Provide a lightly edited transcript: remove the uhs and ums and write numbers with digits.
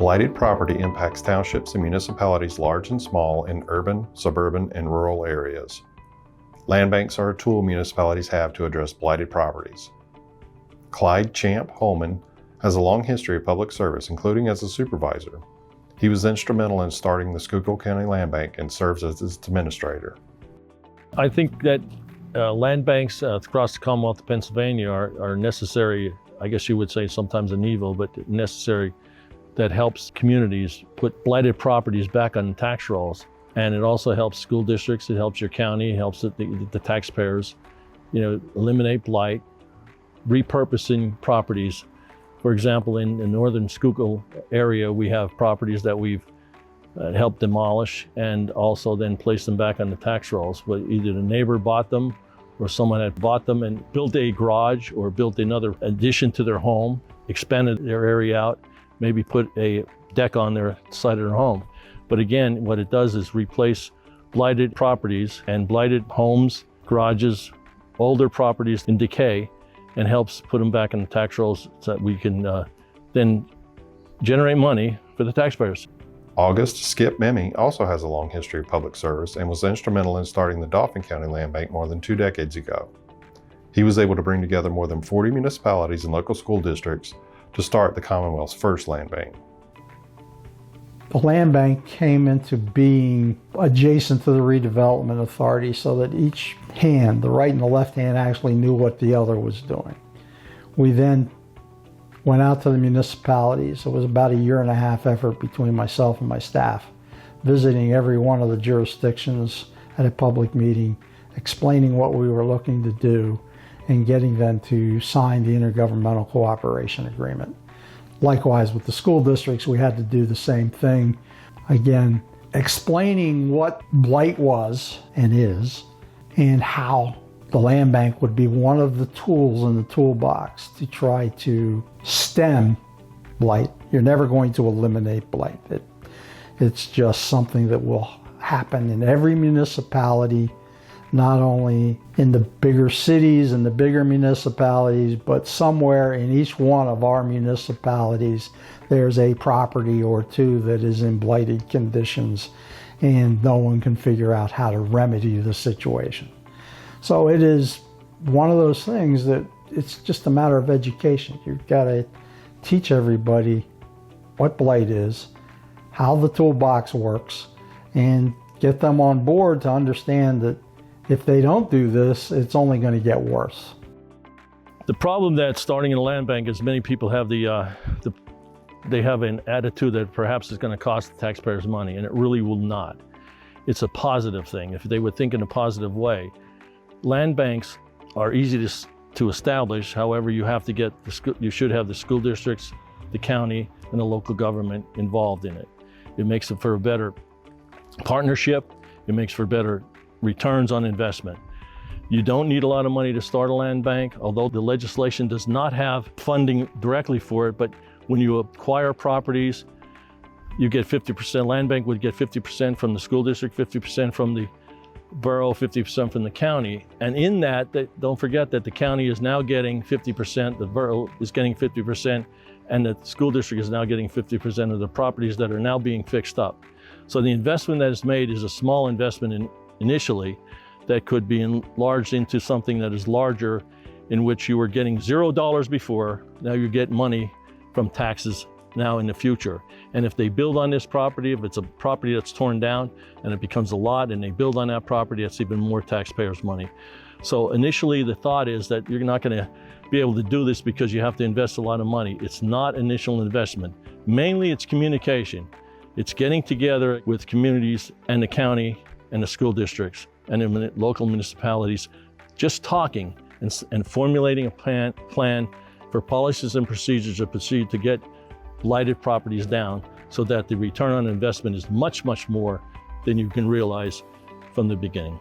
Blighted property impacts townships and municipalities large and small in urban, suburban, and rural areas. Land banks are a tool municipalities have to address blighted properties. Clyde Champ Holman has a long history of public service, including as a supervisor. He was instrumental in starting the Schuylkill County Land Bank and serves as its administrator. I think that land banks across the Commonwealth of Pennsylvania are necessary, I guess you would say sometimes an evil, but necessary, that helps communities put blighted properties back on the tax rolls. And it also helps school districts, it helps your county, it helps the taxpayers, eliminate blight, repurposing properties. For example, in the northern Schuylkill area, we have properties that we've helped demolish and also then place them back on the tax rolls. But either the neighbor bought them or someone had bought them and built a garage or built another addition to their home, expanded their area out, maybe put a deck on their side of their home. But again, what it does is replace blighted properties and blighted homes, garages, older properties in decay, and helps put them back in the tax rolls so that we can then generate money for the taxpayers. August Skip Memmi also has a long history of public service and was instrumental in starting the Dauphin County Land Bank more than 2 decades ago. He was able to bring together more than 40 municipalities and local school districts to start the Commonwealth's first land bank. The land bank came into being adjacent to the redevelopment authority so that each hand, the right and the left hand, actually knew what the other was doing. We then went out to the municipalities. It was about a 1.5 year effort between myself and my staff, visiting every one of the jurisdictions at a public meeting, explaining what we were looking to do, and getting them to sign the intergovernmental cooperation agreement. Likewise, with the school districts, we had to do the same thing. Again, explaining what blight was and is, and how the land bank would be one of the tools in the toolbox to try to stem blight. You're never going to eliminate blight. It's just something that will happen in every municipality, not only in the bigger cities and the bigger municipalities, but somewhere in each one of our municipalities, there's a property or two that is in blighted conditions and no one can figure out how to remedy the situation. So it is one of those things that it's just a matter of education. You've got to teach everybody what blight is, how the toolbox works, and get them on board to understand that if they don't do this, it's only going to get worse. The problem that starting in a land bank is many people have they have an attitude that perhaps it's going to cost the taxpayers money, and it really will not. It's a positive thing if they would think in a positive way. Land banks are easy to establish. However, you should have the school districts, the county, and the local government involved in it. It makes it for a better partnership. It makes for better returns on investment. You don't need a lot of money to start a land bank, although the legislation does not have funding directly for it, but when you acquire properties, you get 50%. Land bank would get 50% from the school district, 50% from the borough, 50% from the county. And in that, don't forget that the county is now getting 50%, the borough is getting 50%, and the school district is now getting 50% of the properties that are now being fixed up. So the investment that is made is a small investment initially that could be enlarged into something that is larger, in which you were getting $0 before, now you get money from taxes now in the future. And if they build on this property, if it's a property that's torn down and it becomes a lot and they build on that property, that's even more taxpayers' money. So initially the thought is that you're not going to be able to do this because you have to invest a lot of money. It's not initial investment. Mainly it's communication. It's getting together with communities and the county and the school districts and the local municipalities, just talking and formulating a plan for policies and procedures to proceed to get blighted properties down so that the return on investment is much, much more than you can realize from the beginning.